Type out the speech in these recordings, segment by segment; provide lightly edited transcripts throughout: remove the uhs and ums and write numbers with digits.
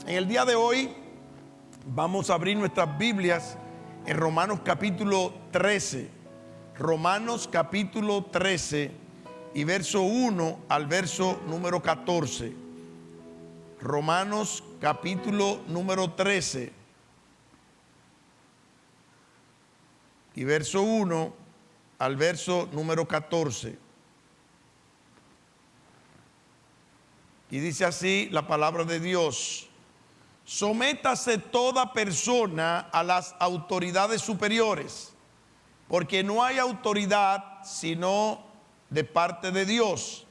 En el día de hoy vamos a abrir nuestras Biblias en Romanos capítulo 13. Romanos capítulo 13 y verso 1 al verso número 14. Romanos capítulo número 13 y verso 1 al verso número 14. Y dice así la palabra de Dios: sométase toda persona a las autoridades superiores, porque no hay autoridad sino de parte de Dios,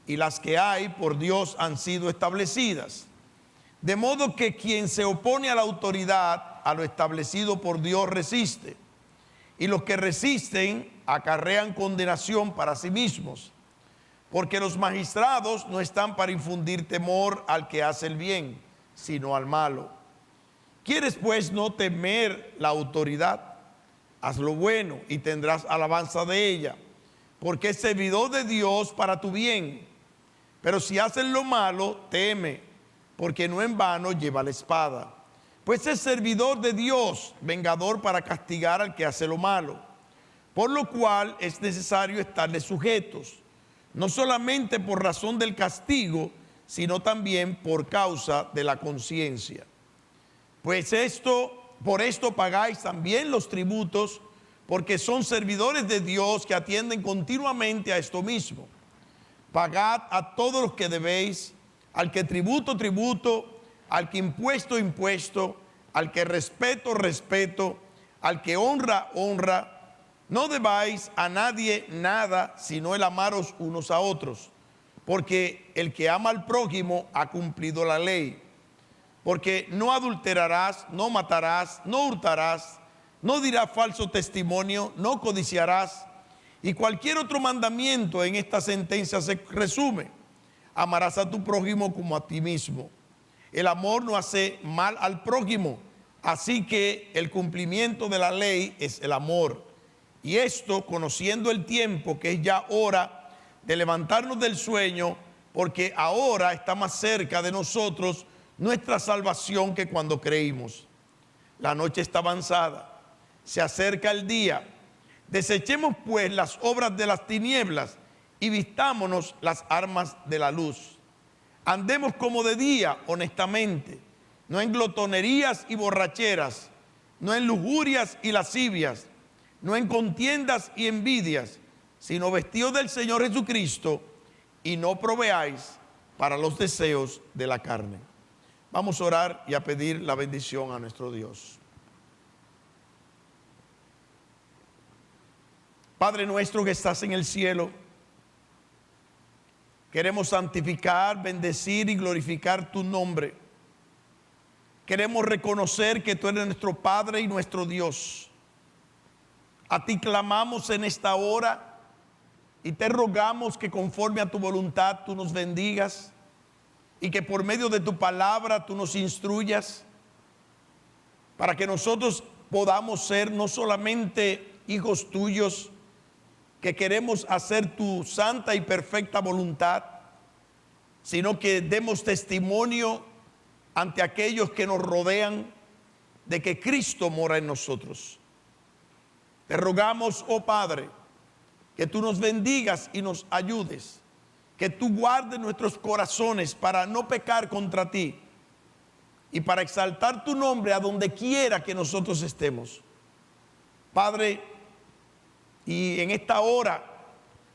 y las que hay por Dios han sido establecidas. De modo que quien se opone a la autoridad, a lo establecido por Dios, resiste. Y los que resisten acarrean condenación para sí mismos, porque los magistrados no están para infundir temor al que hace el bien, sino al malo. ¿Quieres pues no temer la autoridad? Haz lo bueno y tendrás alabanza de ella, porque es servidor de Dios para tu bien. Pero si haces lo malo, teme, porque no en vano lleva la espada, pues es servidor de Dios, vengador para castigar al que hace lo malo. Por lo cual es necesario estarle sujetos, no solamente por razón del castigo, sino también por causa de la conciencia. Pues por esto pagáis también los tributos, porque son servidores de Dios que atienden continuamente a esto mismo. Pagad a todos los que debéis, al que tributo, tributo, al que impuesto, impuesto, al que respeto, respeto, al que honra, honra. No debáis a nadie nada, sino el amaros unos a otros, porque el que ama al prójimo ha cumplido la ley. Porque no adulterarás, no matarás, no hurtarás, no dirás falso testimonio, no codiciarás. Y cualquier otro mandamiento en esta sentencia se resume: amarás a tu prójimo como a ti mismo. El amor no hace mal al prójimo, así que el cumplimiento de la ley es el amor. Y esto conociendo el tiempo, que es ya hora de levantarnos del sueño, porque ahora está más cerca de nosotros nuestra salvación que cuando creímos. La noche está avanzada, se acerca el día. Desechemos pues las obras de las tinieblas y vistámonos las armas de la luz. Andemos como de día, honestamente, no en glotonerías y borracheras, no en lujurias y lascivias, no en contiendas y envidias, sino vestidos del Señor Jesucristo, y no proveáis para los deseos de la carne. Vamos a orar y a pedir la bendición a nuestro Dios. Padre nuestro que estás en el cielo, queremos santificar, bendecir y glorificar tu nombre. Queremos reconocer que tú eres nuestro Padre y nuestro Dios. A ti clamamos en esta hora y te rogamos que conforme a tu voluntad tú nos bendigas y que por medio de tu palabra tú nos instruyas para que nosotros podamos ser no solamente hijos tuyos, que queremos hacer tu santa y perfecta voluntad, sino que demos testimonio ante aquellos que nos rodean de que Cristo mora en nosotros. Te rogamos, oh Padre, que tú nos bendigas y nos ayudes, que tú guardes nuestros corazones para no pecar contra ti y para exaltar tu nombre a donde quiera que nosotros estemos. Padre, y en esta hora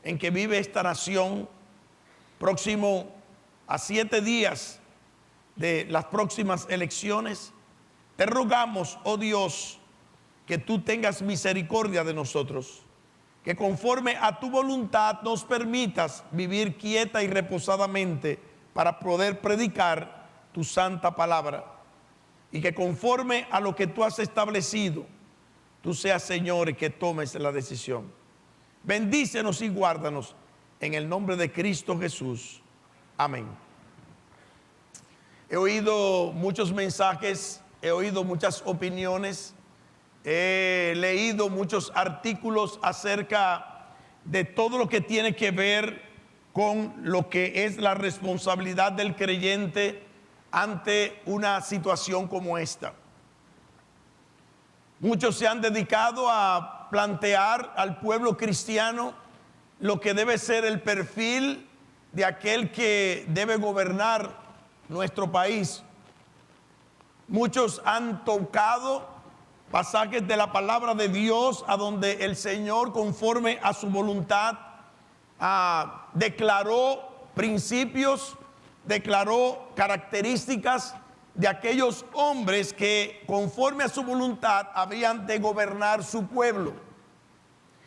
en que vive esta nación, próximo a 7 días de las próximas elecciones, te rogamos, oh Dios, que tú tengas misericordia de nosotros, que conforme a tu voluntad nos permitas vivir quieta y reposadamente para poder predicar tu santa palabra, y que conforme a lo que tú has establecido, tú seas Señor y que tomes la decisión. Bendícenos y guárdanos en el nombre de Cristo Jesús. Amén. He oído muchos mensajes, he oído muchas opiniones, he leído muchos artículos acerca de todo lo que tiene que ver con lo que es la responsabilidad del creyente ante una situación como esta. Muchos se han dedicado a plantear al pueblo cristiano lo que debe ser el perfil de aquel que debe gobernar nuestro país. Muchos han tocado pasajes de la palabra de Dios a donde el Señor, conforme a su voluntad, declaró principios, declaró características de aquellos hombres que conforme a su voluntad habían de gobernar su pueblo.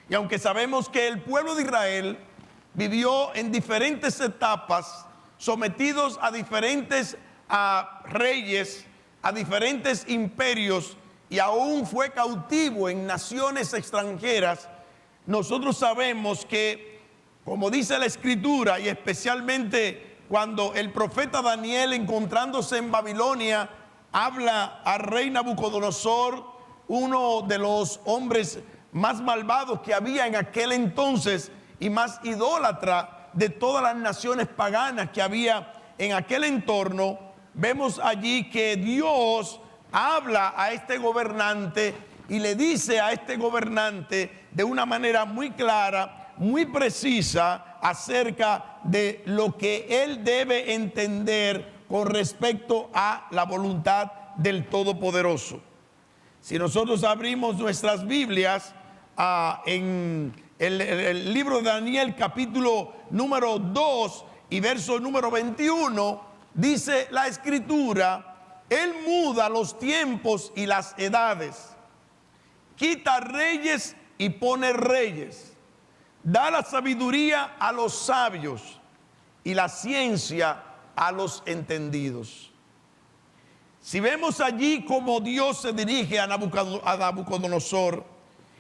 Y aunque sabemos que el pueblo de Israel vivió en diferentes etapas, sometidos a diferentes reyes, a diferentes imperios, y aún fue cautivo en naciones extranjeras, nosotros sabemos que, como dice la Escritura, y especialmente cuando el profeta Daniel, encontrándose en Babilonia, habla al rey Nabucodonosor, uno de los hombres más malvados que había en aquel entonces y más idólatra de todas las naciones paganas que había en aquel entorno, vemos allí que Dios habla a este gobernante y le dice a este gobernante de una manera muy clara, muy precisa, acerca de lo que él debe entender con respecto a la voluntad del Todopoderoso. Si nosotros abrimos nuestras Biblias en el libro de Daniel, capítulo número 2 y verso número 21, dice la Escritura: Él muda los tiempos y las edades, quita reyes y pone reyes, da la sabiduría a los sabios y la ciencia a los entendidos. Si vemos allí cómo Dios se dirige a Nabucodonosor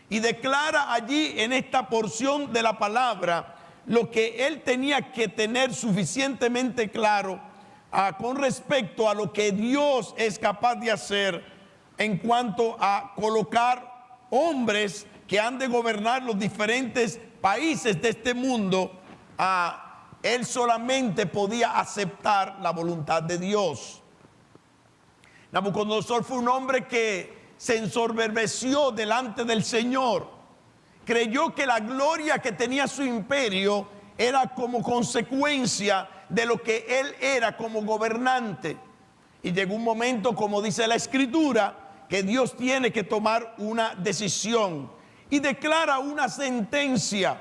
y declara allí en esta porción de la palabra lo que él tenía que tener suficientemente claro con respecto a lo que Dios es capaz de hacer en cuanto a colocar hombres que han de gobernar los diferentes países de este mundo, él solamente podía aceptar la voluntad de Dios. Nabucodonosor fue un hombre que se ensoberbeció delante del Señor. Creyó que la gloria que tenía su imperio era como consecuencia de lo que él era como gobernante. Y llegó un momento, como dice la Escritura, que Dios tiene que tomar una decisión y declara una sentencia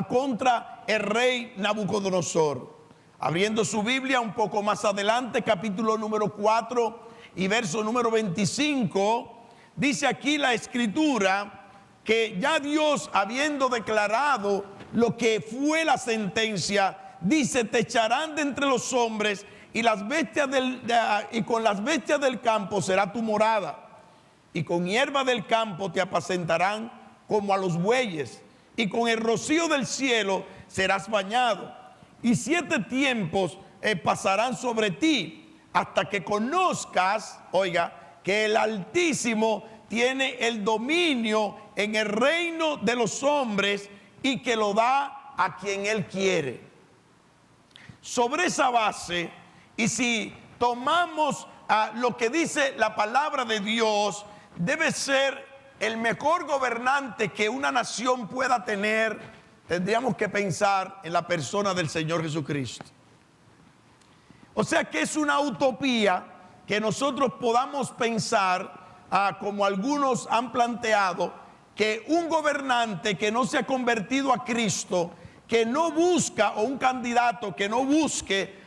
contra el rey Nabucodonosor. Abriendo su Biblia un poco más adelante, capítulo número 4 y verso número 25, dice aquí la Escritura que ya Dios, habiendo declarado lo que fue la sentencia, dice: te echarán de entre los hombres y con las bestias del campo será tu morada, y con hierba del campo te apacentarán como a los bueyes, y con el rocío del cielo serás bañado, y 7 tiempos pasarán sobre ti, hasta que conozcas, oiga, que el Altísimo tiene el dominio en el reino de los hombres y que lo da a quien Él quiere. Sobre esa base, y si tomamos lo que dice la palabra de Dios, debe ser el mejor gobernante que una nación pueda tener. Tendríamos que pensar en la persona del Señor Jesucristo. O sea que es una utopía que nosotros podamos pensar, como algunos han planteado, que un gobernante que no se ha convertido a Cristo, que no busca, o un candidato que no busque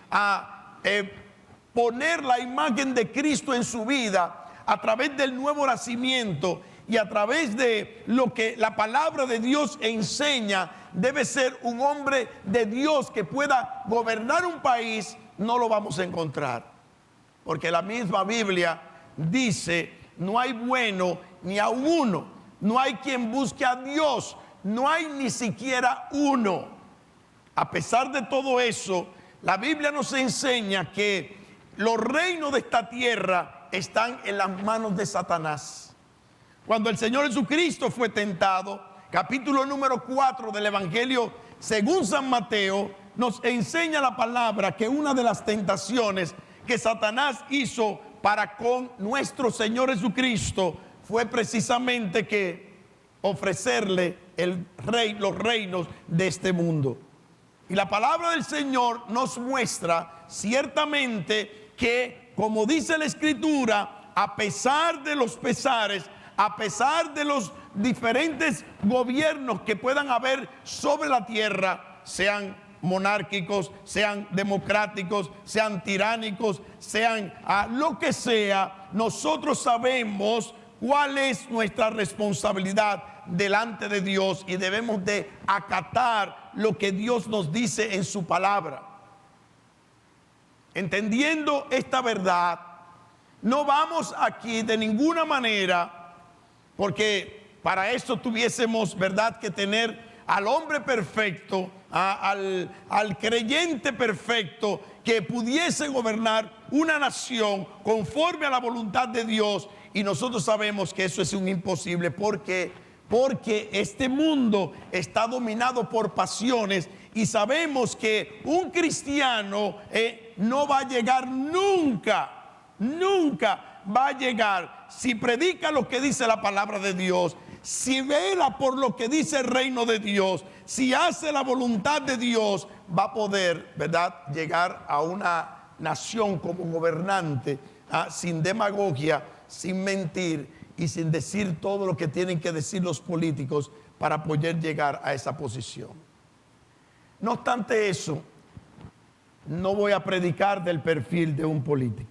poner la imagen de Cristo en su vida a través del nuevo nacimiento y a través de lo que la palabra de Dios enseña, debe ser un hombre de Dios que pueda gobernar un país, no lo vamos a encontrar. Porque la misma Biblia dice: no hay bueno ni a uno, no hay quien busque a Dios, no hay ni siquiera uno. A pesar de todo eso, la Biblia nos enseña que los reinos de esta tierra están en las manos de Satanás. Cuando el Señor Jesucristo fue tentado, capítulo número 4 del Evangelio según San Mateo, nos enseña la palabra que una de las tentaciones que Satanás hizo para con nuestro Señor Jesucristo fue precisamente que ofrecerle los reinos de este mundo. Y la palabra del Señor nos muestra ciertamente que, como dice la Escritura, a pesar de los pesares, a pesar de los diferentes gobiernos que puedan haber sobre la tierra, sean monárquicos, sean democráticos, sean tiránicos, sean lo que sea, nosotros sabemos cuál es nuestra responsabilidad delante de Dios y debemos de acatar lo que Dios nos dice en su palabra. Entendiendo esta verdad, no vamos aquí de ninguna manera, porque para eso tuviésemos, ¿verdad?, que tener al hombre perfecto, al creyente perfecto que pudiese gobernar una nación conforme a la voluntad de Dios, y nosotros sabemos que eso es un imposible porque este mundo está dominado por pasiones, y sabemos que un cristiano no va a llegar nunca va a llegar, si predica lo que dice la palabra de Dios, si vela por lo que dice el reino de Dios, si hace la voluntad de Dios, va a poder, ¿verdad?, llegar a una nación como gobernante, sin demagogia, sin mentir y sin decir todo lo que tienen que decir los políticos para poder llegar a esa posición. No obstante eso, no voy a predicar del perfil de un político.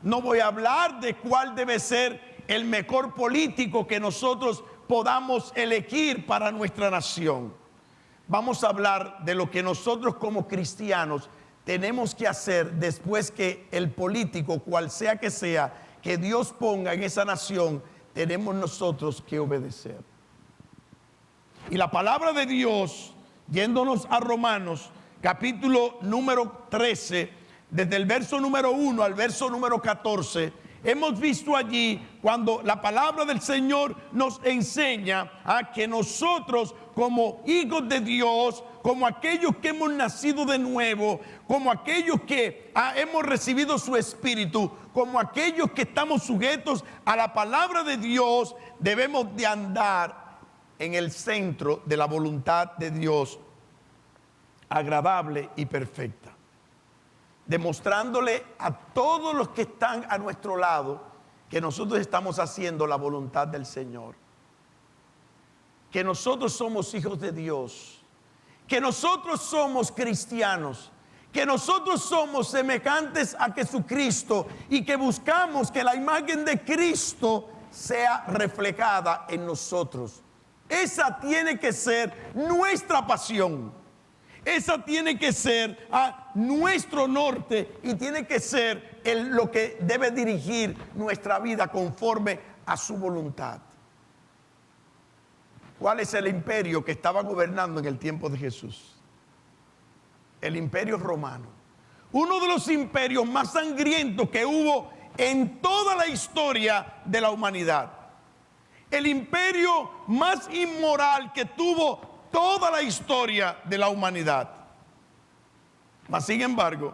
No voy a hablar de cuál debe ser el mejor político que nosotros podamos elegir para nuestra nación. Vamos a hablar de lo que nosotros como cristianos tenemos que hacer después que el político, cual sea que Dios ponga en esa nación, tenemos nosotros que obedecer. Y la palabra de Dios, yéndonos a Romanos, capítulo número 13, desde el verso número 1 al verso número 14, hemos visto allí cuando la palabra del Señor nos enseña a que nosotros como hijos de Dios, como aquellos que hemos nacido de nuevo, como aquellos que hemos recibido su Espíritu, como aquellos que estamos sujetos a la palabra de Dios, debemos de andar en el centro de la voluntad de Dios, agradable y perfecta, demostrándole a todos los que están a nuestro lado que nosotros estamos haciendo la voluntad del Señor, que nosotros somos hijos de Dios, que nosotros somos cristianos, que nosotros somos semejantes a Jesucristo y que buscamos que la imagen de Cristo sea reflejada en nosotros. Esa tiene que ser nuestra pasión. Esa tiene que ser nuestro norte y tiene que ser lo que debe dirigir nuestra vida conforme a su voluntad. ¿Cuál es el imperio que estaba gobernando en el tiempo de Jesús? El imperio romano. Uno de los imperios más sangrientos que hubo en toda la historia de la humanidad. El imperio más inmoral que tuvo toda la historia de la humanidad. Mas sin embargo,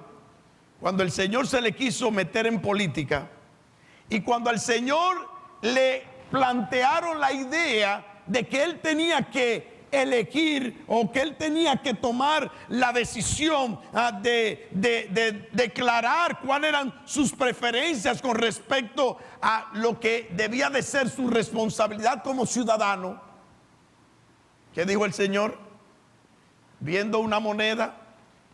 cuando el Señor se le quiso meter en política y cuando al Señor le plantearon la idea de que Él tenía que elegir o que Él tenía que tomar la decisión de declarar cuáles eran sus preferencias con respecto a lo que debía de ser su responsabilidad como ciudadano, ¿qué dijo el Señor? Viendo una moneda,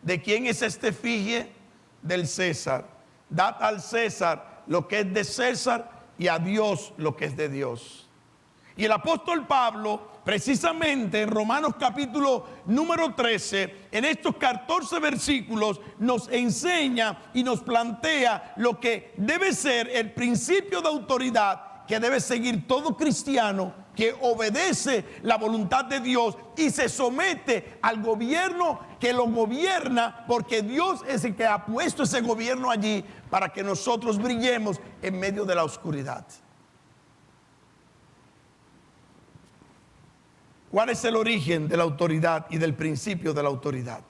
¿de quién es esta efigie? Del César. Dad al César lo que es de César y a Dios lo que es de Dios. Y el apóstol Pablo, precisamente en Romanos capítulo número 13, en estos 14 versículos, nos enseña y nos plantea lo que debe ser el principio de autoridad que debe seguir todo cristiano que obedece la voluntad de Dios y se somete al gobierno que lo gobierna, porque Dios es el que ha puesto ese gobierno allí para que nosotros brillemos en medio de la oscuridad. ¿Cuál es el origen de la autoridad y del principio de la autoridad?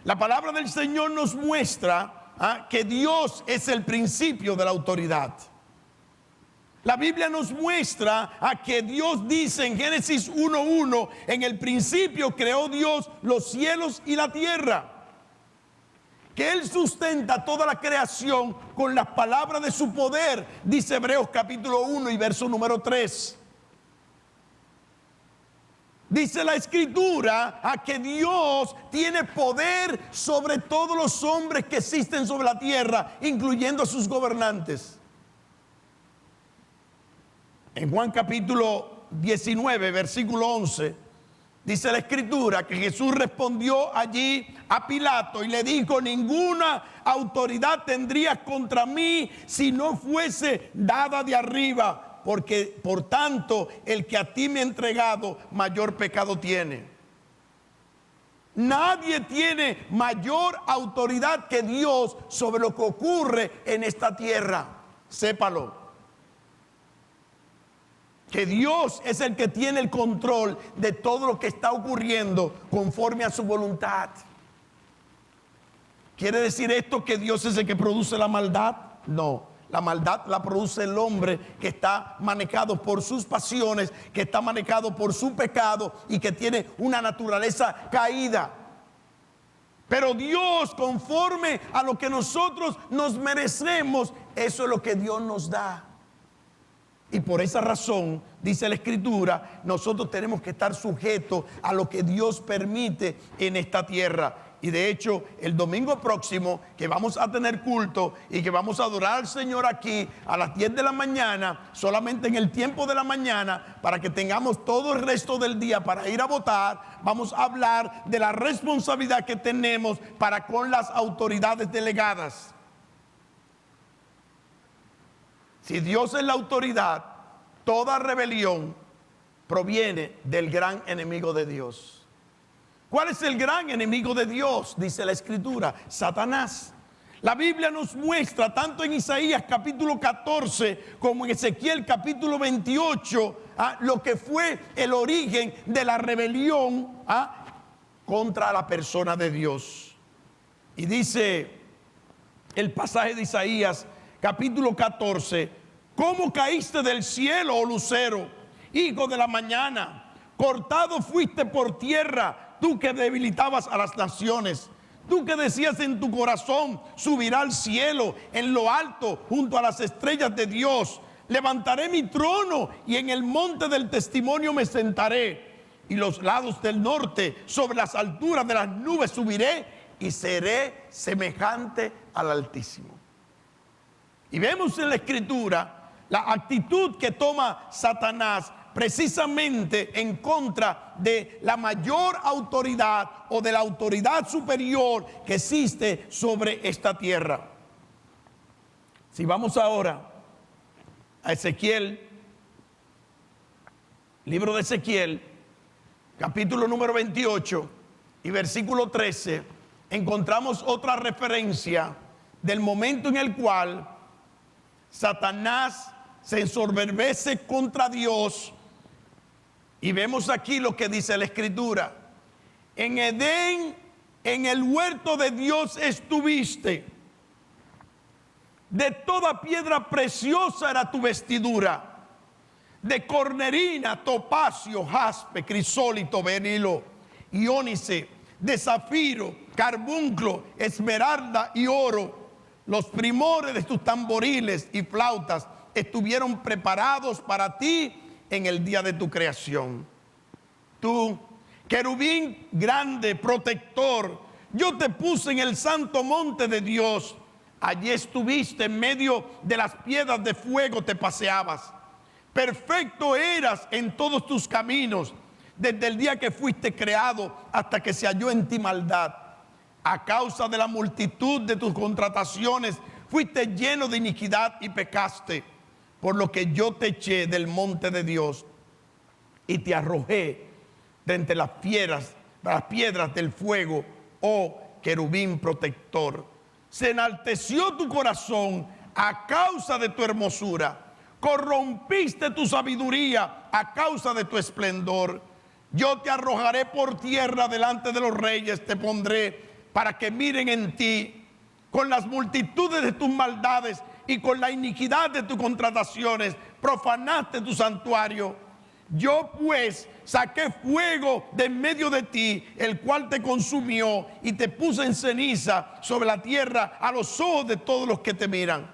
La palabra del Señor nos muestra que Dios es el principio de la autoridad. La Biblia nos muestra a que Dios dice en Génesis 1:1, en el principio creó Dios los cielos y la tierra. Que Él sustenta toda la creación con las palabras de su poder, dice Hebreos capítulo 1 y verso número 3. Dice la Escritura a que Dios tiene poder sobre todos los hombres que existen sobre la tierra, incluyendo a sus gobernantes. En Juan capítulo 19, versículo 11, dice la Escritura que Jesús respondió allí a Pilato y le dijo: ninguna autoridad tendrías contra mí si no fuese dada de arriba, porque por tanto el que a ti me ha entregado mayor pecado tiene. Nadie tiene mayor autoridad que Dios sobre lo que ocurre en esta tierra. Sépalo. Que Dios es el que tiene el control de todo lo que está ocurriendo conforme a su voluntad. ¿Quiere decir esto que Dios es el que produce la maldad? No, la maldad la produce el hombre que está manejado por sus pasiones, que está manejado por su pecado y que tiene una naturaleza caída. Pero Dios, conforme a lo que nosotros nos merecemos, eso es lo que Dios nos da. Y por esa razón, dice la Escritura, nosotros tenemos que estar sujetos a lo que Dios permite en esta tierra. Y de hecho, el domingo próximo, que vamos a tener culto y que vamos a adorar al Señor aquí a las 10 de la mañana, solamente en el tiempo de la mañana, para que tengamos todo el resto del día para ir a votar, vamos a hablar de la responsabilidad que tenemos para con las autoridades delegadas. Si Dios es la autoridad, toda rebelión proviene del gran enemigo de Dios. ¿Cuál es el gran enemigo de Dios? Dice la Escritura: Satanás. La Biblia nos muestra tanto en Isaías capítulo 14 como en Ezequiel capítulo 28 lo que fue el origen de la rebelión contra la persona de Dios. Y dice el pasaje de Isaías capítulo 14: ¿cómo caíste del cielo, oh lucero, hijo de la mañana? Cortado fuiste por tierra, tú que debilitabas a las naciones. Tú que decías en tu corazón: subirá al cielo, en lo alto, junto a las estrellas de Dios. Levantaré mi trono y en el monte del testimonio me sentaré. Y los lados del norte, sobre las alturas de las nubes subiré y seré semejante al Altísimo. Y vemos en la Escritura la actitud que toma Satanás precisamente en contra de la mayor autoridad o de la autoridad superior que existe sobre esta tierra. Si vamos ahora a Ezequiel, libro de Ezequiel, capítulo número 28 y versículo 13, encontramos otra referencia del momento en el cual Satanás se ensoberbece contra Dios. Y vemos aquí lo que dice la Escritura: en Edén, en el huerto de Dios estuviste. De toda piedra preciosa era tu vestidura, de cornerina, topacio, jaspe, crisólito, berilo, iónice, de zafiro, carbunclo, esmeralda y oro. Los primores de tus tamboriles y flautas estuvieron preparados para ti en el día de tu creación. Tú, querubín grande, protector, yo te puse en el santo monte de Dios. Allí estuviste en medio de las piedras de fuego, te paseabas. Perfecto eras en todos tus caminos, desde el día que fuiste creado hasta que se halló en ti maldad. A causa de la multitud de tus contrataciones, fuiste lleno de iniquidad y pecaste. Por lo que yo te eché del monte de Dios y te arrojé de entre las piedras del fuego, oh querubín protector. Se enalteció tu corazón a causa de tu hermosura. Corrompiste tu sabiduría a causa de tu esplendor. Yo te arrojaré por tierra delante de los reyes, te pondré para que miren en ti. con las multitudes de tus maldades y con la iniquidad de tus contrataciones, profanaste tu santuario. Yo pues saqué fuego de en medio de ti, el cual te consumió y te puse en ceniza sobre la tierra a los ojos de todos los que te miran.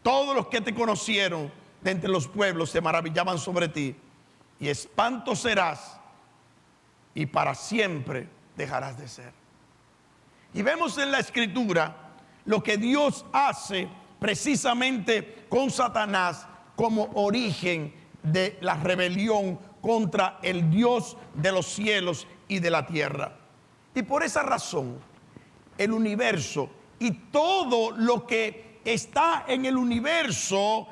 Todos los que te conocieron de entre los pueblos se maravillaban sobre ti, y espanto serás y para siempre dejarás de ser. Y vemos en la Escritura lo que Dios hace precisamente con Satanás como origen de la rebelión contra el Dios de los cielos y de la tierra. Y por esa razón, el universo y todo lo que está en el universo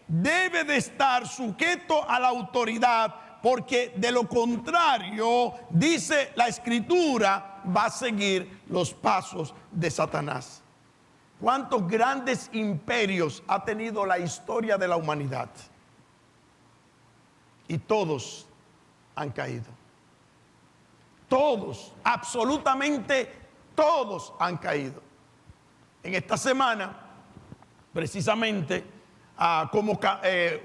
debe de estar sujeto a la autoridad, porque de lo contrario, dice la Escritura, va a seguir los pasos de Satanás. ¿Cuántos grandes imperios ha tenido la historia de la humanidad? Y todos han caído. Todos, absolutamente todos han caído. En esta semana, precisamente, como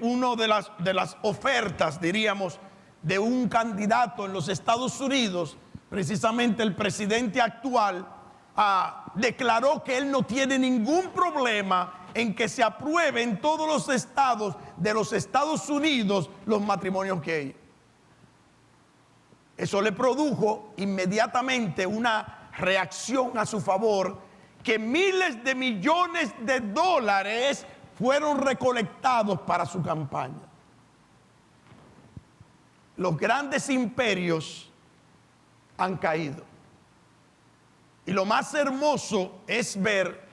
una de las ofertas, diríamos, de un candidato en los Estados Unidos, precisamente el presidente actual declaró que él no tiene ningún problema en que se apruebe en todos los estados de los Estados Unidos los matrimonios gay. Eso le produjo inmediatamente una reacción a su favor, que miles de millones de dólares fueron recolectados para su campaña. Los grandes imperios han caído. Y lo más hermoso es ver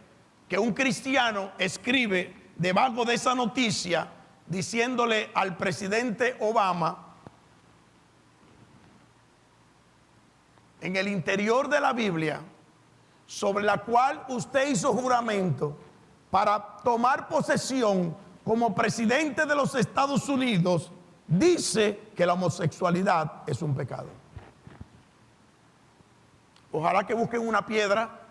que un cristiano escribe debajo de esa noticia diciéndole al presidente Obama: en el interior de la Biblia, sobre la cual usted hizo juramento para tomar posesión como presidente de los Estados Unidos, dice que la homosexualidad es un pecado. Ojalá que busquen una piedra,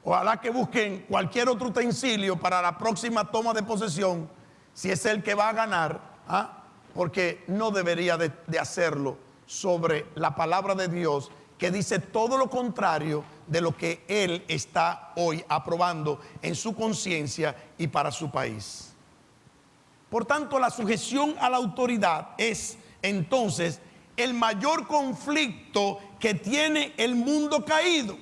ojalá que busquen cualquier otro utensilio para la próxima toma de posesión, si es el que va a ganar, porque no debería de hacerlo sobre la palabra de Dios, que dice todo lo contrario de lo que él está hoy aprobando en su conciencia y para su país. Por tanto, la sujeción a la autoridad es entonces el mayor conflicto que tiene el mundo caído.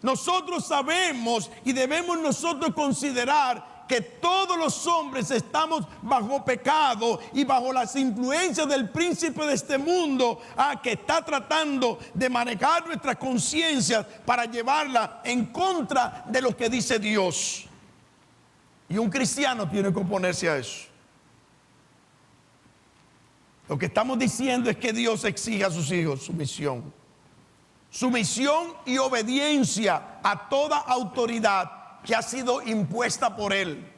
Nosotros sabemos y debemos nosotros considerar que todos los hombres estamos bajo pecado y bajo las influencias del príncipe de este mundo, que está tratando de manejar nuestras conciencias para llevarla en contra de lo que dice Dios. Y un cristiano tiene que oponerse a eso. Lo que estamos diciendo es que Dios exige a sus hijos sumisión y obediencia a toda autoridad que ha sido impuesta por él.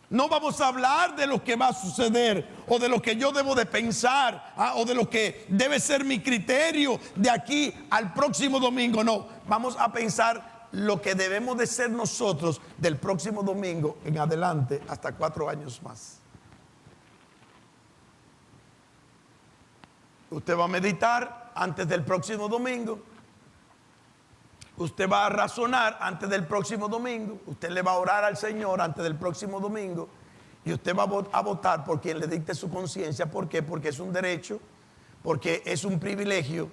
No vamos a hablar de lo que va a suceder o de lo que yo debo de pensar o de lo que debe ser mi criterio de aquí al próximo domingo. No, vamos a pensar lo que debemos de ser nosotros del próximo domingo en adelante hasta 4 años más. Usted va a meditar antes del próximo domingo. Usted va a razonar antes del próximo domingo. Usted le va a orar al Señor antes del próximo domingo. Y usted va a votar por quien le dicte su conciencia. ¿Por qué? Porque es un derecho, porque es un privilegio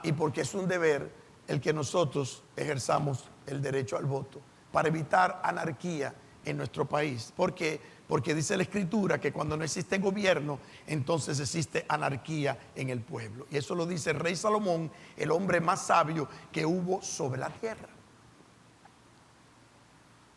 y porque es un deber el que nosotros ejerzamos el derecho al voto para evitar anarquía en nuestro país. ¿Por qué? Porque dice la Escritura que cuando no existe gobierno, entonces existe anarquía en el pueblo. Y eso lo dice el rey Salomón, el hombre más sabio que hubo sobre la tierra.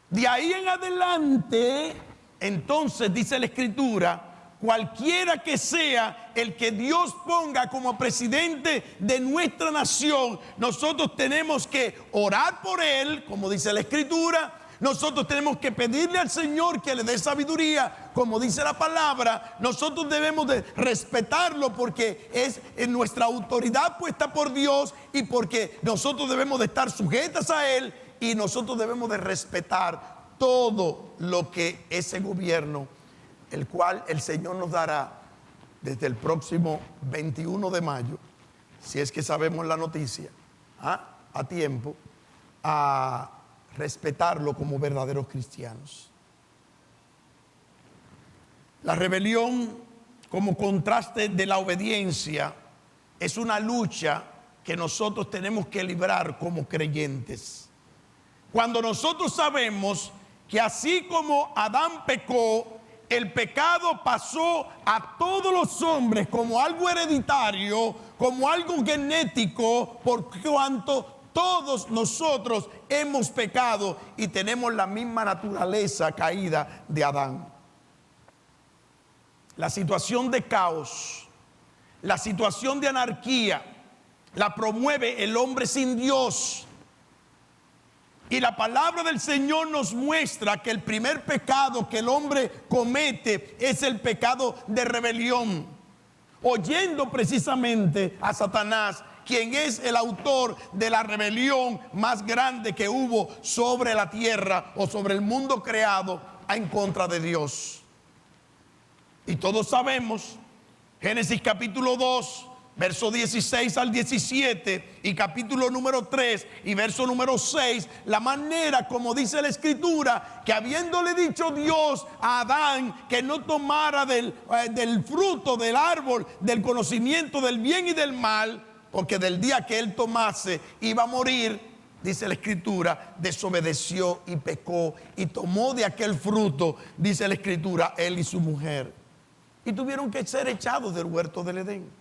De ahí en adelante, entonces dice la Escritura, cualquiera que sea el que Dios ponga como presidente de nuestra nación, nosotros tenemos que orar por él, como dice la Escritura. Nosotros tenemos que pedirle al Señor que le dé sabiduría, como dice la palabra. Nosotros debemos de respetarlo porque es en nuestra autoridad puesta por Dios y porque nosotros debemos de estar sujetas a Él y nosotros debemos de respetar todo lo que ese gobierno, el cual el Señor nos dará desde el próximo 21 de mayo, si es que sabemos la noticia, a tiempo, a respetarlo como verdaderos cristianos. La rebelión, como contraste de la obediencia, es una lucha que nosotros tenemos que librar como creyentes. Cuando nosotros sabemos que así como Adán pecó, el pecado pasó a todos los hombres como algo hereditario, como algo genético, por cuanto todos nosotros hemos pecado y tenemos la misma naturaleza caída de Adán. La situación de caos, la situación de anarquía, la promueve el hombre sin Dios. Y la palabra del Señor nos muestra que el primer pecado que el hombre comete es el pecado de rebelión, oyendo precisamente a Satanás, quien es el autor de la rebelión más grande que hubo sobre la tierra o sobre el mundo creado en contra de Dios. Y todos sabemos, Génesis capítulo 2, verso 16 al 17 y capítulo número 3 y verso número 6, la manera como dice la Escritura, que habiéndole dicho Dios a Adán que no tomara del fruto del árbol del conocimiento del bien y del mal, porque del día que él tomase iba a morir, dice la Escritura, desobedeció y pecó y tomó de aquel fruto, dice la Escritura, él y su mujer, y tuvieron que ser echados del huerto del Edén.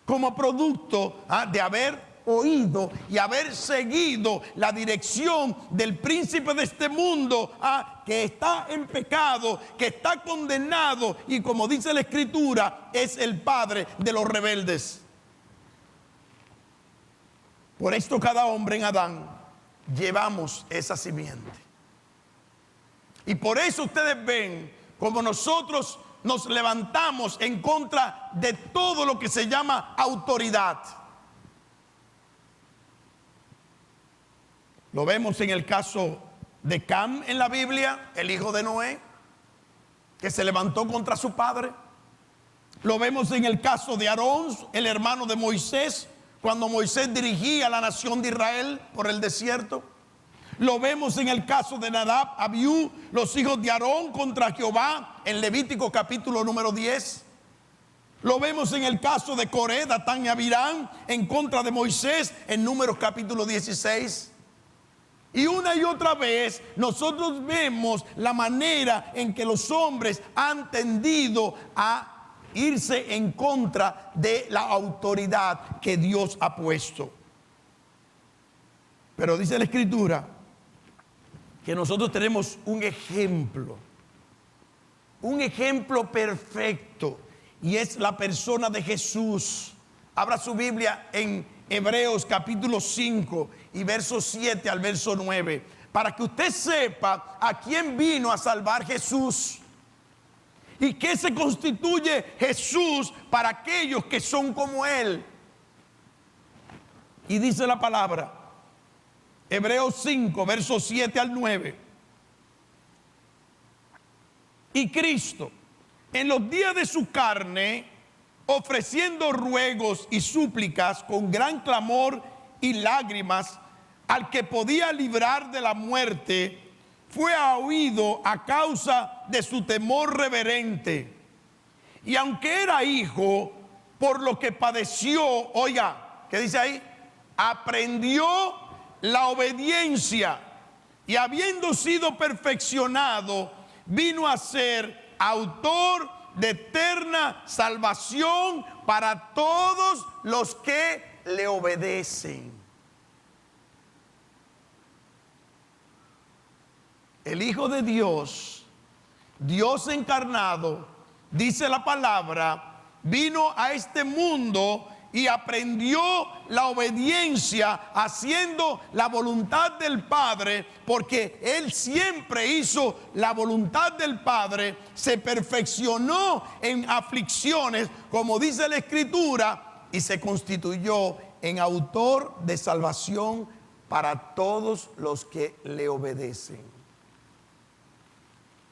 Como producto de haber oído y haber seguido la dirección del príncipe de este mundo, que está en pecado, que está condenado y, como dice la Escritura, es el padre de los rebeldes. Por esto cada hombre en Adán llevamos esa simiente. Y por eso ustedes ven como nosotros nos levantamos en contra de todo lo que se llama autoridad. Lo vemos en el caso de Cam en la Biblia, el hijo de Noé, que se levantó contra su padre. Lo vemos en el caso de Aarón, el hermano de Moisés, cuando Moisés dirigía a la nación de Israel por el desierto. Lo vemos en el caso de Nadab, Abiú, los hijos de Aarón contra Jehová en Levítico capítulo número 10. Lo vemos en el caso de Coré, Datán y Abirán en contra de Moisés en Números capítulo 16. Y una y otra vez nosotros vemos la manera en que los hombres han tendido a irse en contra de la autoridad que Dios ha puesto. Pero dice la Escritura que nosotros tenemos un ejemplo perfecto, y es la persona de Jesús. Abra su Biblia en Hebreos capítulo 5 y verso 7 al verso 9, para que usted sepa a quién vino a salvar Jesús y qué se constituye Jesús para aquellos que son como Él. Y dice la palabra, Hebreos 5, versos 7 al 9. Y Cristo, en los días de su carne, ofreciendo ruegos y súplicas con gran clamor y lágrimas al que podía librar de la muerte, fue oído a causa de su temor reverente. Y aunque era hijo, por lo que padeció, oiga, ¿qué dice ahí? Aprendió la obediencia, y habiendo sido perfeccionado, vino a ser autor de eterna salvación para todos los que le obedecen. El Hijo de Dios, Dios encarnado, dice la palabra, vino a este mundo y aprendió la obediencia haciendo la voluntad del Padre, porque él siempre hizo la voluntad del Padre, se perfeccionó en aflicciones, como dice la Escritura, y se constituyó en autor de salvación para todos los que le obedecen.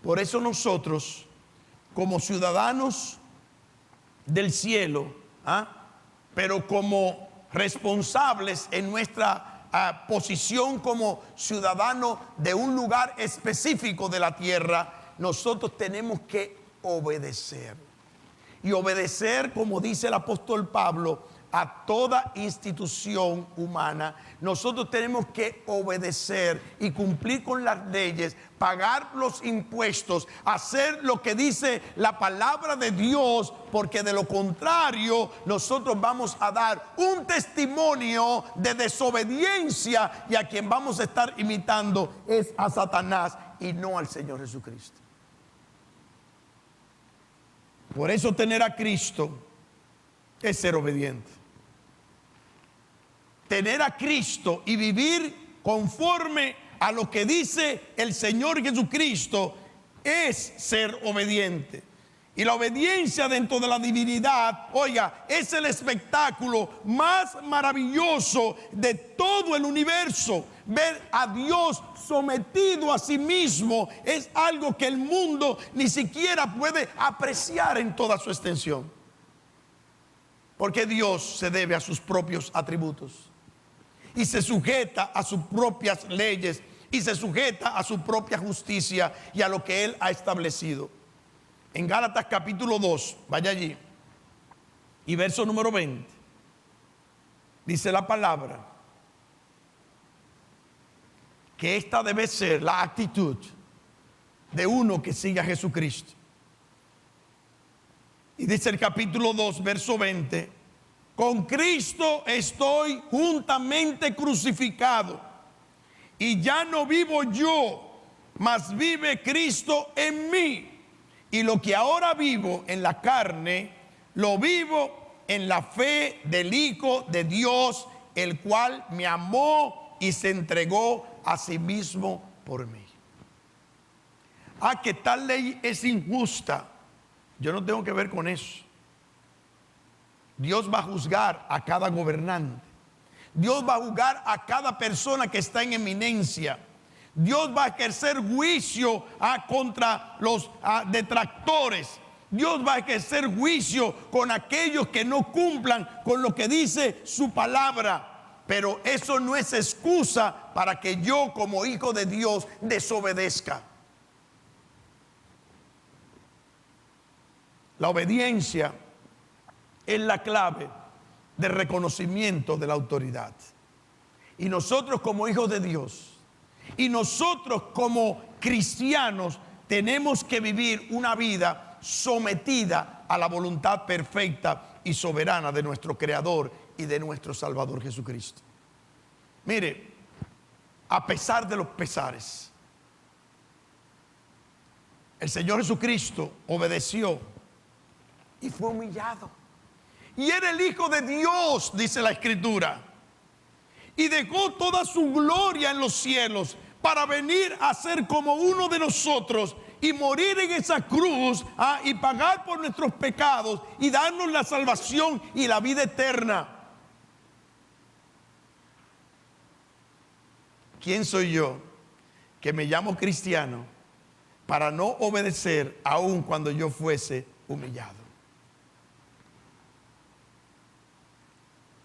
Por eso nosotros, como ciudadanos del cielo, pero como responsables en nuestra posición como ciudadanos de un lugar específico de la tierra, nosotros tenemos que obedecer. Y obedecer, como dice el apóstol Pablo, a toda institución humana. Nosotros tenemos que obedecer y cumplir con las leyes, pagar los impuestos, hacer lo que dice la palabra de Dios, porque de lo contrario nosotros vamos a dar un testimonio de desobediencia, y a quien vamos a estar imitando es a Satanás y no al Señor Jesucristo. Por eso tener a Cristo es ser obediente. Tener a Cristo y vivir conforme a lo que dice el Señor Jesucristo es ser obediente. Y la obediencia dentro de la divinidad, oiga, es el espectáculo más maravilloso de todo el universo. Ver a Dios sometido a sí mismo es algo que el mundo ni siquiera puede apreciar en toda su extensión. Porque Dios se debe a sus propios atributos y se sujeta a sus propias leyes y se sujeta a su propia justicia y a lo que Él ha establecido. En Gálatas capítulo 2, vaya allí, y verso número 20, dice la palabra que esta debe ser la actitud de uno que sigue a Jesucristo. Y dice el capítulo 2, verso 20, con Cristo estoy juntamente crucificado, y ya no vivo yo, mas vive Cristo en mí. Y lo que ahora vivo en la carne, lo vivo en la fe del Hijo de Dios, el cual me amó y se entregó a sí mismo por mí. Que tal ley es injusta. Yo no tengo que ver con eso. Dios va a juzgar a cada gobernante. Dios va a juzgar a cada persona que está en eminencia. Dios va a ejercer juicio contra los detractores. Dios va a ejercer juicio con aquellos que no cumplan con lo que dice su palabra. Pero eso no es excusa para que yo, como hijo de Dios, desobedezca. La obediencia es la clave del reconocimiento de la autoridad. Y nosotros como hijos de Dios, y nosotros como cristianos, tenemos que vivir una vida sometida a la voluntad perfecta y soberana de nuestro Creador y de nuestro Salvador Jesucristo. Mire, a pesar de los pesares, el Señor Jesucristo obedeció y fue humillado. Y era el Hijo de Dios, dice la Escritura, y dejó toda su gloria en los cielos para venir a ser como uno de nosotros y morir en esa cruz y pagar por nuestros pecados y darnos la salvación y la vida eterna. ¿Quién soy yo que me llamo cristiano para no obedecer aun cuando yo fuese humillado?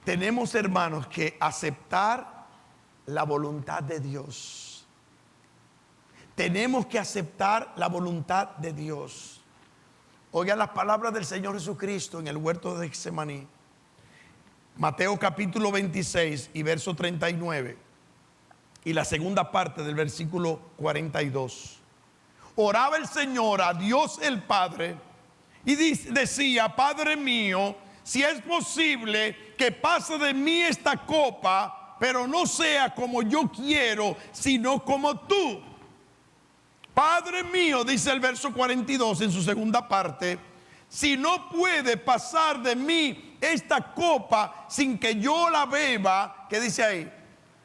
Tenemos, hermanos, que aceptar la voluntad de Dios. Tenemos que aceptar la voluntad de Dios. Oigan las palabras del Señor Jesucristo en el huerto de Getsemaní. Mateo capítulo 26 y verso 39. Y la segunda parte del versículo 42. Oraba el Señor a Dios el Padre y decía: Padre mío, si es posible que pase de mí esta copa, pero no sea como yo quiero, sino como tú. Padre mío, dice el verso 42 en su segunda parte, si no puede pasar de mí esta copa sin que yo la beba. ¿Qué dice ahí?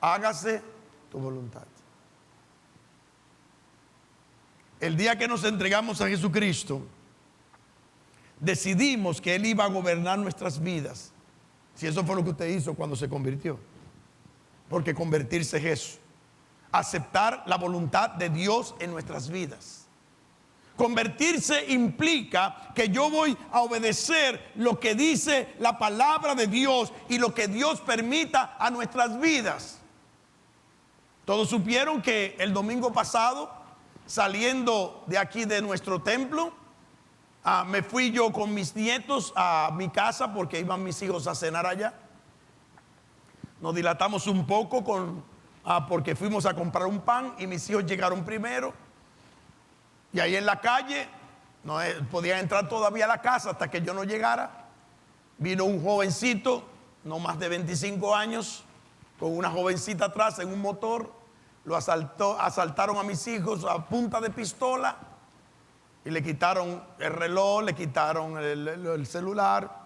Hágase tu voluntad. El día que nos entregamos a Jesucristo, decidimos que Él iba a gobernar nuestras vidas. Si eso fue lo que usted hizo cuando se convirtió. Porque convertirse es eso. Aceptar la voluntad de Dios en nuestras vidas. Convertirse implica que yo voy a obedecer lo que dice la palabra de Dios y lo que Dios permita a nuestras vidas. Todos supieron que el domingo pasado, saliendo de aquí de nuestro templo, me fui yo con mis nietos a mi casa porque iban mis hijos a cenar allá. Nos dilatamos un poco porque fuimos a comprar un pan y mis hijos llegaron primero. Y ahí en la calle, no podían entrar todavía a la casa hasta que yo no llegara. Vino un jovencito, no más de 25 años, con una jovencita atrás en un motor. Lo asaltaron a mis hijos a punta de pistola y le quitaron el reloj, le quitaron el celular.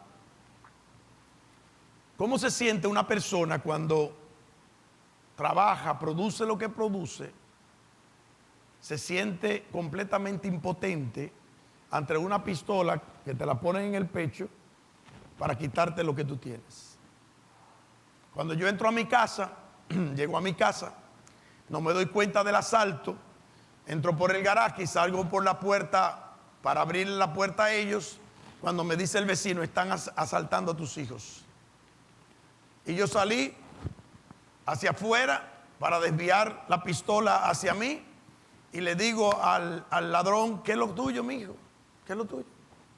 ¿Cómo se siente una persona cuando trabaja, produce lo que produce? Se siente completamente impotente ante una pistola que te la ponen en el pecho para quitarte lo que tú tienes. Cuando yo entro a mi casa, llego a mi casa, no me doy cuenta del asalto, entro por el garaje y salgo por la puerta para abrir la puerta a ellos, cuando me dice el vecino: están asaltando a tus hijos. Y yo salí hacia afuera para desviar la pistola hacia mí y le digo al ladrón: ¿qué es lo tuyo, mijo? ¿Qué es lo tuyo?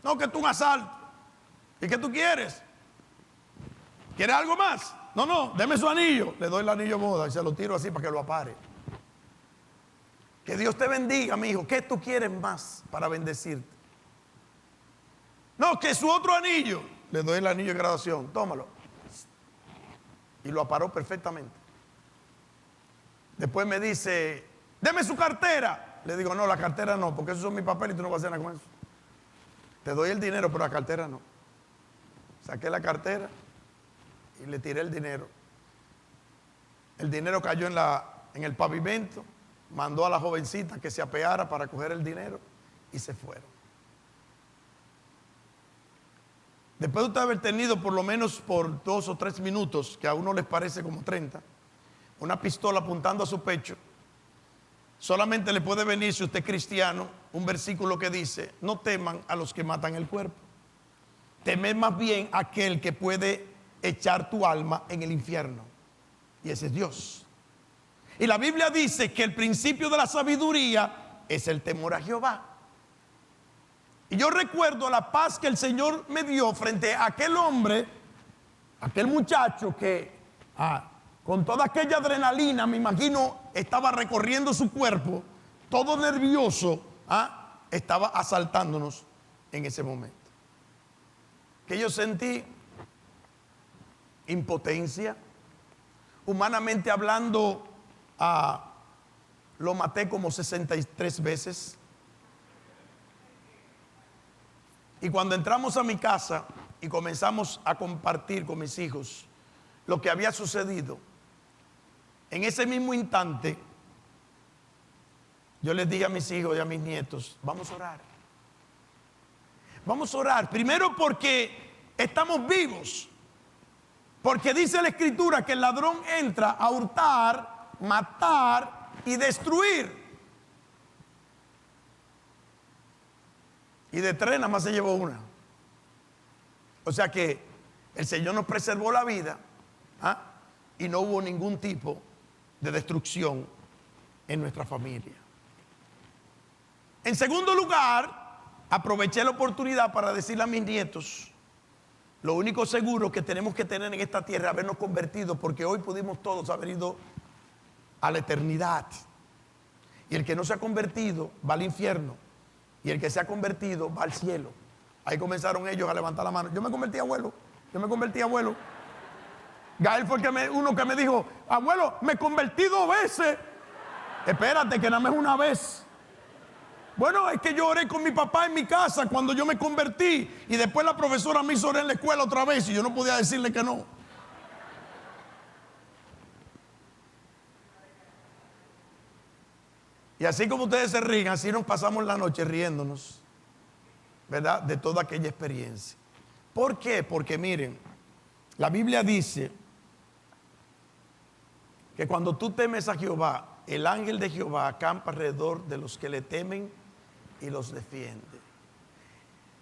No, que tú un asalto. ¿Y qué tú quieres? ¿Quieres algo más? No, deme su anillo. Le doy el anillo de boda y se lo tiro así para que lo apare. Que Dios te bendiga, mi hijo. ¿Qué tú quieres más para bendecirte? No, que su otro anillo. Le doy el anillo de graduación. Tómalo. Y lo aparó perfectamente. Después me dice: deme su cartera. Le digo: no, la cartera no, porque esos son mis papeles y tú no vas a hacer nada con eso. Te doy el dinero, pero la cartera no. Saqué la cartera y le tiré el dinero. El dinero cayó en el pavimento. Mandó a la jovencita que se apeara para coger el dinero y se fueron. Después de usted haber tenido por lo menos por 2 o 3 minutos, que a uno les parece como 30, una pistola apuntando a su pecho, solamente le puede venir, si usted es cristiano, un versículo que dice: no teman a los que matan el cuerpo, temed más bien a aquel que puede echar tu alma en el infierno, y ese es Dios. Y la Biblia dice que el principio de la sabiduría es el temor a Jehová. Y yo recuerdo la paz que el Señor me dio frente a aquel hombre, aquel muchacho que con toda aquella adrenalina, me imagino, estaba recorriendo su cuerpo, todo nervioso, estaba asaltándonos en ese momento. Que yo sentí impotencia, humanamente hablando. Lo maté como 63 veces. Y cuando entramos a mi casa y comenzamos a compartir con mis hijos lo que había sucedido, en ese mismo instante yo les dije a mis hijos y a mis nietos: vamos a orar. Vamos a orar. Primero porque estamos vivos, porque dice la Escritura que el ladrón entra a hurtar, matar y destruir. Y de 3 nada más se llevó una. O sea que el Señor nos preservó la vida, y no hubo ningún tipo de destrucción en nuestra familia. En segundo lugar, aproveché la oportunidad para decirle a mis nietos: lo único seguro que tenemos que tener en esta tierra es habernos convertido, porque hoy pudimos todos haber ido a la eternidad. Y el que no se ha convertido va al infierno, y el que se ha convertido va al cielo. Ahí comenzaron ellos a levantar la mano: yo me convertí, abuelo. Yo me convertí, abuelo. Gael fue uno que me dijo: abuelo, me convertí 2 veces. Espérate, que nada más es una vez. Bueno, es que yo oré con mi papá en mi casa cuando yo me convertí y después la profesora me hizo orar en la escuela otra vez y yo no podía decirle que no. Y así como ustedes se ríen, así nos pasamos la noche riéndonos, ¿verdad? De toda aquella experiencia. ¿Por qué? Porque miren, la Biblia dice que cuando tú temes a Jehová, el ángel de Jehová acampa alrededor de los que le temen y los defiende.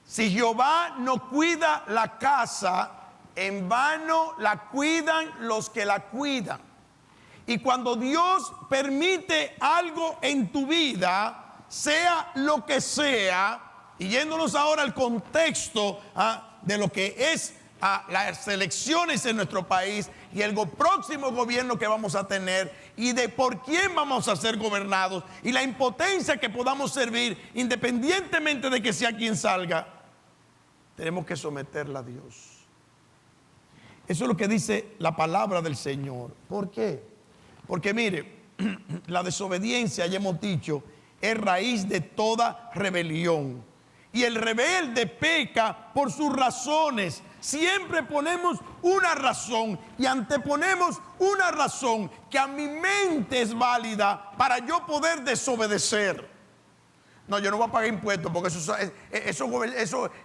Si Jehová no cuida la casa, en vano la cuidan los que la cuidan. Y cuando Dios permite algo en tu vida, sea lo que sea, y yéndonos ahora al contexto de lo que es las elecciones en nuestro país y el próximo gobierno que vamos a tener y de por quién vamos a ser gobernados y la impotencia que podamos servir independientemente de que sea quien salga, tenemos que someterla a Dios. Eso es lo que dice la palabra del Señor. ¿Por qué? Porque mire, la desobediencia, ya hemos dicho, es raíz de toda rebelión. Y el rebelde peca por sus razones. Siempre ponemos una razón y anteponemos una razón que a mi mente es válida para yo poder desobedecer. No, yo no voy a pagar impuestos porque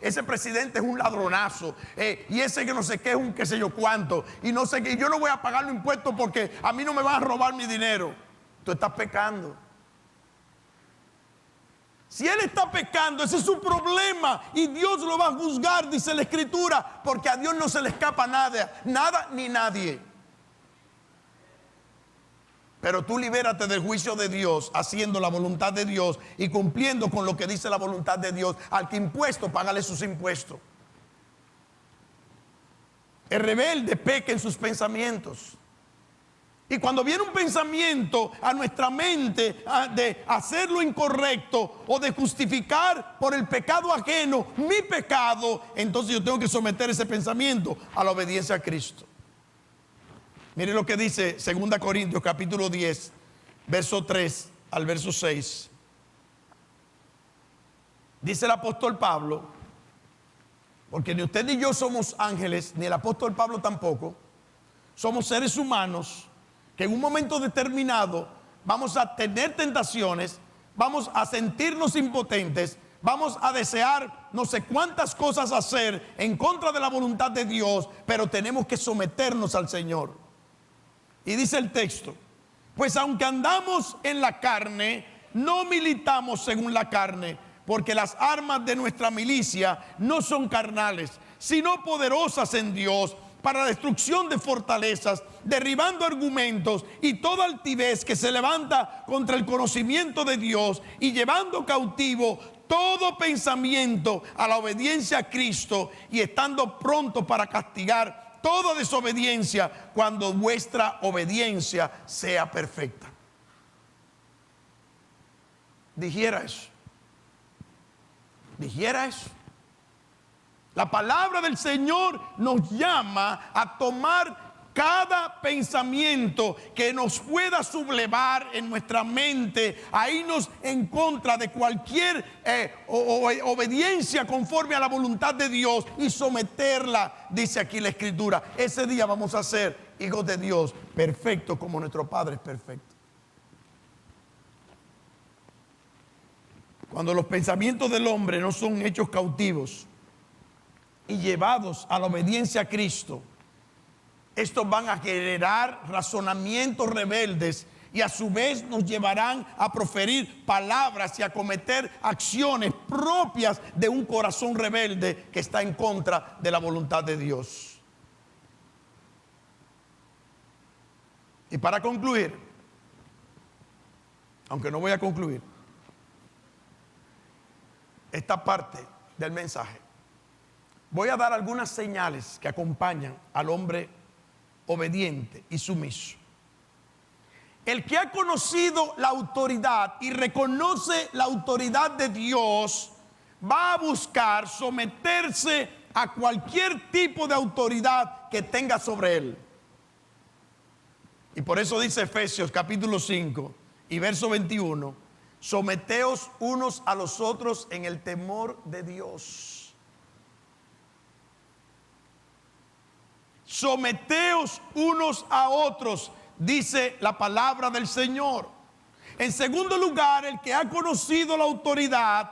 ese presidente es un ladronazo. Y ese que no sé qué es un qué sé yo cuánto. Y no sé qué. Y yo no voy a pagar los impuestos porque a mí no me van a robar mi dinero. Tú estás pecando. Si él está pecando, ese es su problema y Dios lo va a juzgar, dice la Escritura, porque a Dios no se le escapa nada ni nadie. Pero tú libérate del juicio de Dios haciendo la voluntad de Dios y cumpliendo con lo que dice la voluntad de Dios. Al que impuesto, págale sus impuestos. El rebelde peca en sus pensamientos. Y cuando viene un pensamiento a nuestra mente de hacer lo incorrecto o de justificar por el pecado ajeno mi pecado, entonces yo tengo que someter ese pensamiento a la obediencia a Cristo. Mire lo que dice 2 Corintios capítulo 10, verso 3 al verso 6. Dice el apóstol Pablo, porque ni usted ni yo somos ángeles, ni el apóstol Pablo tampoco, somos seres humanos que en un momento determinado vamos a tener tentaciones, vamos a sentirnos impotentes, vamos a desear no sé cuántas cosas hacer en contra de la voluntad de Dios, pero tenemos que someternos al Señor. Y dice el texto, pues aunque andamos en la carne, no militamos según la carne, porque las armas de nuestra milicia no son carnales, sino poderosas en Dios para la destrucción de fortalezas, derribando argumentos y toda altivez que se levanta contra el conocimiento de Dios y llevando cautivo todo pensamiento a la obediencia a Cristo y estando pronto para castigar toda desobediencia cuando vuestra obediencia sea perfecta. Dijera eso. Dijera eso. La palabra del Señor nos llama a tomar cada pensamiento que nos pueda sublevar en nuestra mente, a irnos en contra de cualquier obediencia conforme a la voluntad de Dios y someterla, dice aquí la Escritura. Ese día vamos a ser hijos de Dios, perfectos como nuestro Padre es perfecto. Cuando los pensamientos del hombre no son hechos cautivos y llevados a la obediencia a Cristo, estos van a generar razonamientos rebeldes y a su vez nos llevarán a proferir palabras y a cometer acciones propias de un corazón rebelde que está en contra de la voluntad de Dios. Y para concluir, aunque no voy a concluir esta parte del mensaje, voy a dar algunas señales que acompañan al hombre obediente y sumiso. El que ha conocido la autoridad y reconoce la autoridad de Dios va a buscar someterse a cualquier tipo de autoridad que tenga sobre él. Y por eso dice Efesios capítulo 5 y verso 21, Someteos unos a los otros en el temor de Dios. Someteos unos a otros, dice la palabra del Señor. En segundo lugar, el que ha conocido la autoridad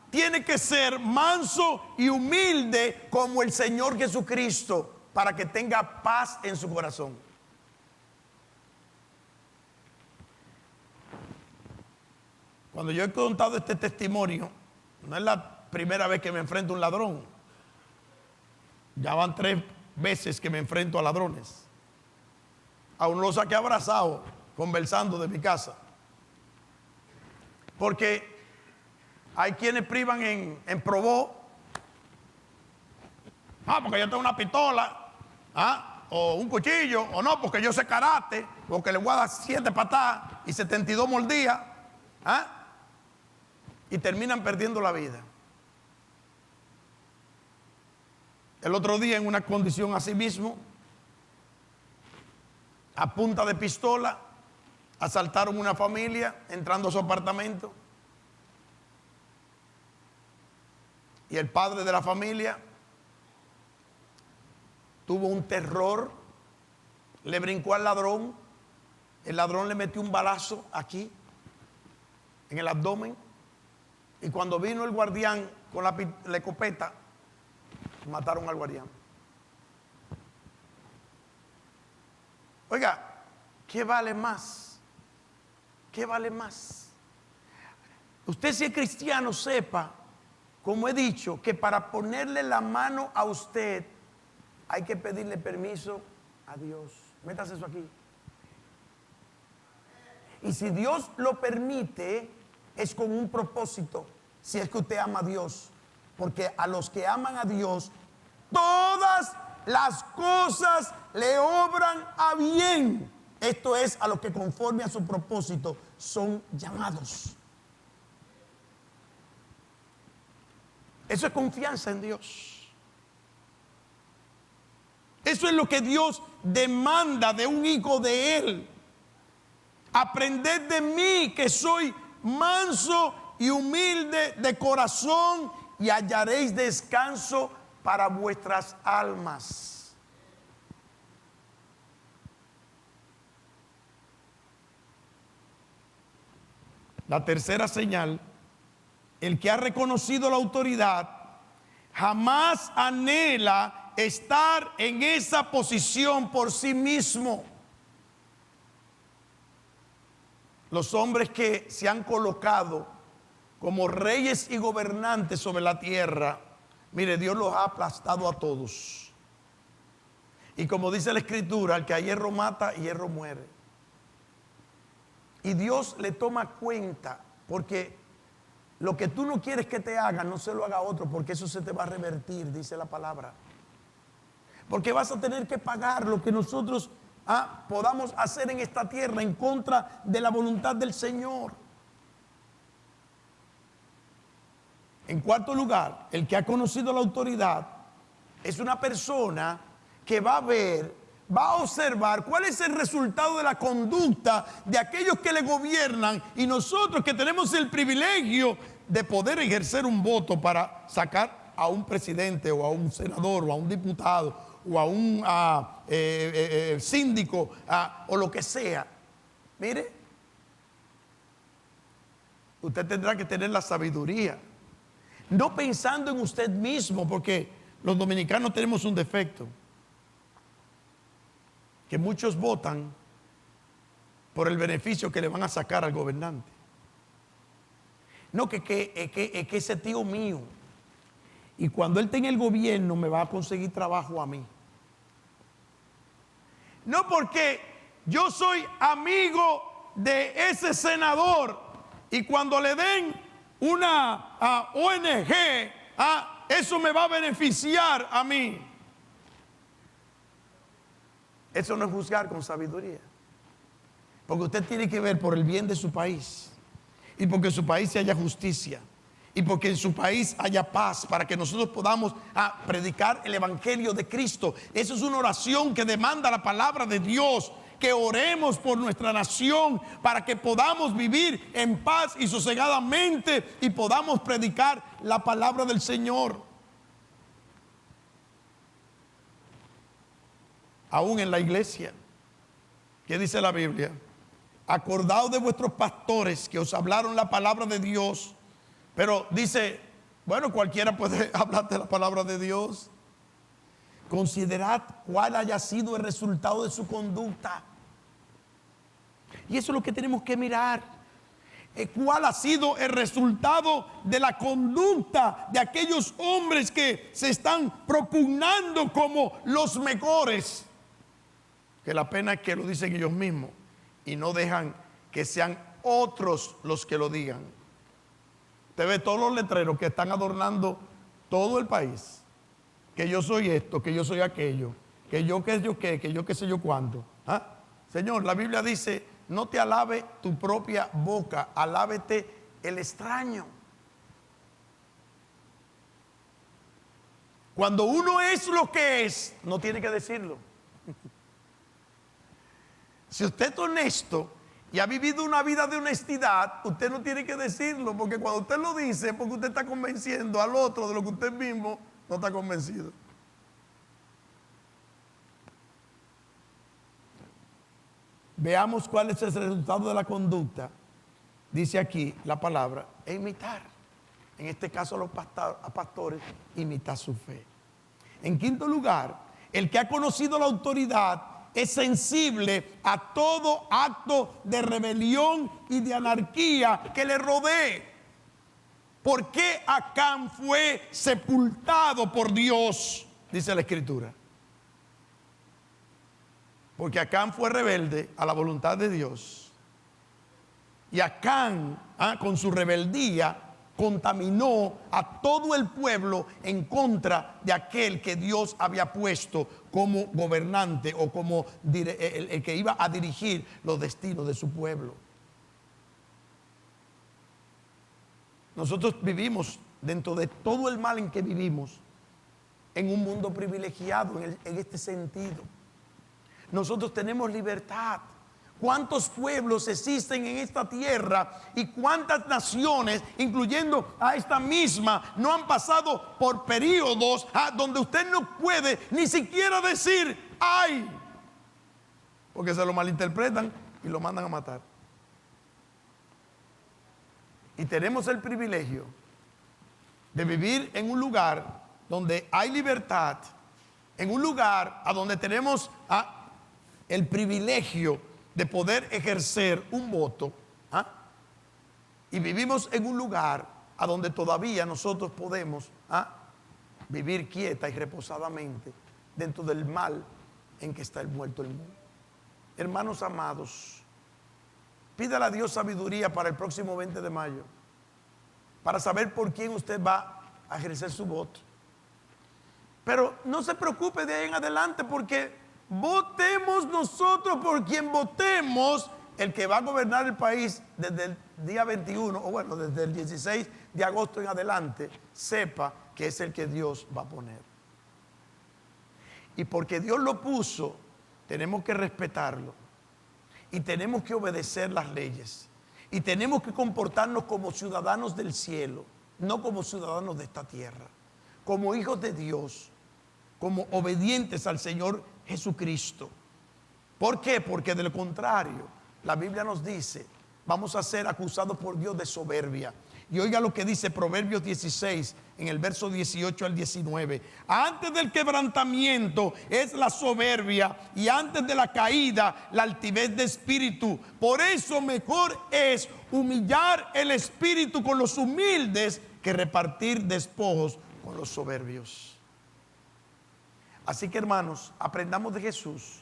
tiene que ser manso y humilde como el Señor Jesucristo, para que tenga paz en su corazón. Cuando yo he contado este testimonio, no es la primera vez que me enfrento a un ladrón. Ya van 3 veces que me enfrento a ladrones. Aún lo saqué abrazado, conversando de mi casa. Porque hay quienes privan en probó. Porque yo tengo una pistola, o un cuchillo, o no, porque yo sé karate, porque le voy a dar 7 patadas y 72 mordidas. Y terminan perdiendo la vida. El otro día, en una condición así mismo, a punta de pistola, asaltaron una familia entrando a su apartamento. Y el padre de la familia tuvo un terror, le brincó al ladrón, el ladrón le metió un balazo aquí, en el abdomen, y cuando vino el guardián con la escopeta, mataron al guardián. Oiga, ¿qué vale más? ¿Qué vale más? Usted, si es cristiano, sepa, como he dicho, que para ponerle la mano a usted hay que pedirle permiso a Dios. Métase eso aquí. Y si Dios lo permite, es con un propósito, si es que usted ama a Dios. Porque a los que aman a Dios, todas las cosas le obran a bien. Esto es, a los que conforme a su propósito son llamados. Eso es confianza en Dios. Eso es lo que Dios demanda de un hijo de Él. Aprended de mí, que soy manso y humilde de corazón, y hallaréis descanso para vuestras almas. La tercera señal: el que ha reconocido la autoridad jamás anhela estar en esa posición por sí mismo. Los hombres que se han colocado como reyes y gobernantes sobre la tierra, mire, Dios los ha aplastado a todos. Y como dice la Escritura, el que a hierro mata, hierro muere. Y Dios le toma cuenta, porque lo que tú no quieres que te hagan, no se lo haga a otro, porque eso se te va a revertir, dice la palabra. Porque vas a tener que pagar lo que nosotros podamos hacer en esta tierra en contra de la voluntad del Señor. En cuarto lugar, el que ha conocido la autoridad es una persona que va a ver, va a observar cuál es el resultado de la conducta de aquellos que le gobiernan, y nosotros que tenemos el privilegio de poder ejercer un voto para sacar a un presidente o a un senador o a un diputado o a un síndico o lo que sea. Mire, usted tendrá que tener la sabiduría, no pensando en usted mismo, porque los dominicanos tenemos un defecto, que muchos votan por el beneficio que le van a sacar al gobernante. No, que ese tío mío, y cuando él tenga el gobierno me va a conseguir trabajo a mí. No, porque yo soy amigo de ese senador y cuando le den una ONG, eso me va a beneficiar a mí. Eso no es juzgar con sabiduría, porque usted tiene que ver por el bien de su país, y porque en su país haya justicia, y porque en su país haya paz, para que nosotros podamos predicar el evangelio de Cristo. Eso es una oración que demanda la palabra de Dios, que oremos por nuestra nación para que podamos vivir en paz y sosegadamente y podamos predicar la palabra del Señor. Aún en la iglesia, ¿qué dice la Biblia? Acordaos de vuestros pastores que os hablaron la palabra de Dios. Pero dice, bueno, cualquiera puede hablar de la palabra de Dios. Considerad cuál haya sido el resultado de su conducta. Y eso es lo que tenemos que mirar. ¿Cuál ha sido el resultado de la conducta de aquellos hombres que se están propugnando como los mejores? Que la pena es que lo dicen ellos mismos y no dejan que sean otros los que lo digan. Usted ve todos los letreros que están adornando todo el país. Que yo soy esto, que yo soy aquello, que yo qué sé yo cuánto. ¿Ah? Señor, la Biblia dice, no te alabe tu propia boca, alábete el extraño. Cuando uno es lo que es, no tiene que decirlo. Si usted es honesto y ha vivido una vida de honestidad, usted no tiene que decirlo, porque cuando usted lo dice, porque usted está convenciendo al otro de lo que usted mismo no está convencido. Veamos cuál es el resultado de la conducta. Dice aquí la palabra, e imitar. En este caso a los pastores, imitar su fe. En quinto lugar, el que ha conocido la autoridad es sensible a todo acto de rebelión y de anarquía que le rodee. ¿Por qué Acán fue sepultado por Dios? Dice la Escritura. Porque Acán fue rebelde a la voluntad de Dios. Y Acán, con su rebeldía, contaminó a todo el pueblo en contra de aquel que Dios había puesto como gobernante o como el que iba a dirigir los destinos de su pueblo. Nosotros vivimos, dentro de todo el mal en que vivimos, en un mundo privilegiado en este sentido. Nosotros tenemos libertad. ¿Cuántos pueblos existen en esta tierra y cuántas naciones, incluyendo a esta misma, no han pasado por periodos donde usted no puede ni siquiera decir ¡ay! Porque se lo malinterpretan y lo mandan a matar. Y tenemos el privilegio de vivir en un lugar donde hay libertad, en un lugar a donde tenemos el privilegio de poder ejercer un voto, y vivimos en un lugar a donde todavía nosotros podemos vivir quieta y reposadamente dentro del mal en que está envuelto el mundo. Hermanos amados, pídale a Dios sabiduría para el próximo 20 de mayo, para saber por quién usted va a ejercer su voto. Pero no se preocupe de ahí en adelante, porque votemos nosotros por quien votemos, el que va a gobernar el país desde el día 21, o bueno, desde el 16 de agosto en adelante, sepa que es el que Dios va a poner. Y porque Dios lo puso, tenemos que respetarlo. Y tenemos que obedecer las leyes. Y tenemos que comportarnos como ciudadanos del cielo, no como ciudadanos de esta tierra. Como hijos de Dios, como obedientes al Señor Jesucristo. ¿Por qué? Porque de lo contrario, la Biblia nos dice, vamos a ser acusados por Dios de soberbia. Y oiga lo que dice Proverbios 16, en el verso 18 al 19. Antes del quebrantamiento es la soberbia, y antes de la caída la altivez de espíritu. Por eso mejor es humillar el espíritu con los humildes que repartir despojos con los soberbios. Así que, hermanos, aprendamos de Jesús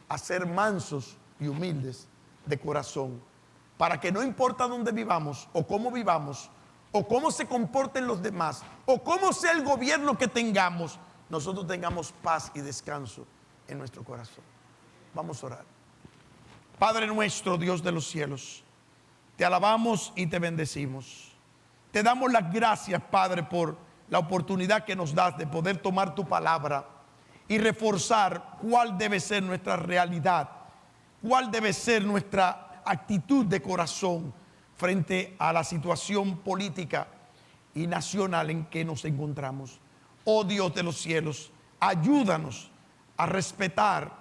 a ser mansos y humildes de corazón, para que no importa dónde vivamos o cómo se comporten los demás o cómo sea el gobierno que tengamos, nosotros tengamos paz y descanso en nuestro corazón. Vamos a orar. Padre nuestro, Dios de los cielos, te alabamos y te bendecimos. Te damos las gracias, Padre, por la oportunidad que nos das de poder tomar tu palabra y reforzar cuál debe ser nuestra realidad cuál debe ser nuestra actitud de corazón frente a la situación política y nacional en que nos encontramos. Oh Dios de los cielos, ayúdanos a respetar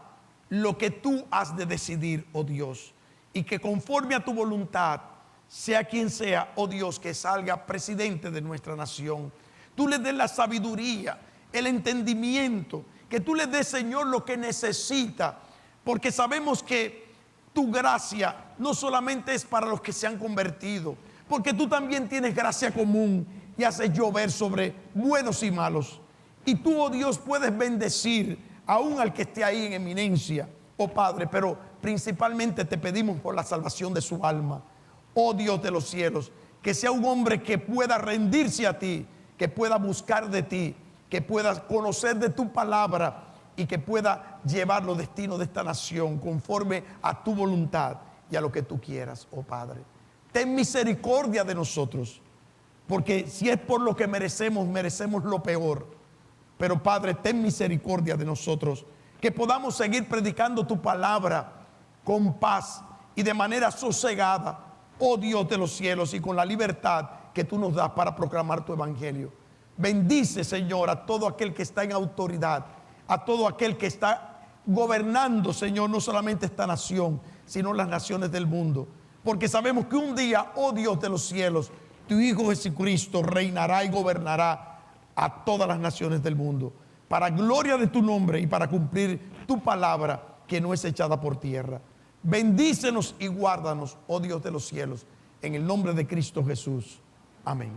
lo que tú has de decidir, oh Dios, y que conforme a tu voluntad, sea quien sea, oh Dios, que salga presidente de nuestra nación, tú le des la sabiduría, el entendimiento, que tú le des, Señor, lo que necesita, porque sabemos que tu gracia no solamente es para los que se han convertido, porque tú también tienes gracia común y haces llover sobre buenos y malos. Y tú, oh Dios, puedes bendecir aún al que esté ahí en eminencia, oh Padre, pero principalmente te pedimos por la salvación de su alma. Oh Dios de los cielos, que sea un hombre que pueda rendirse a ti, que pueda buscar de ti, que pueda conocer de tu palabra y que pueda llevar los destinos de esta nación conforme a tu voluntad y a lo que tú quieras, oh Padre. Ten misericordia de nosotros, porque si es por lo que merecemos, merecemos lo peor. Pero Padre, ten misericordia de nosotros, que podamos seguir predicando tu palabra con paz y de manera sosegada, oh Dios de los cielos, y con la libertad que tú nos das para proclamar tu evangelio. Bendice, Señor, a todo aquel que está en autoridad, a todo aquel que está gobernando, Señor, no solamente esta nación, sino las naciones del mundo. Porque sabemos que un día, oh Dios de los cielos, tu Hijo Jesucristo reinará y gobernará a todas las naciones del mundo, para gloria de tu nombre y para cumplir tu palabra que no es echada por tierra. Bendícenos y guárdanos, oh Dios de los cielos, en el nombre de Cristo Jesús. Amén.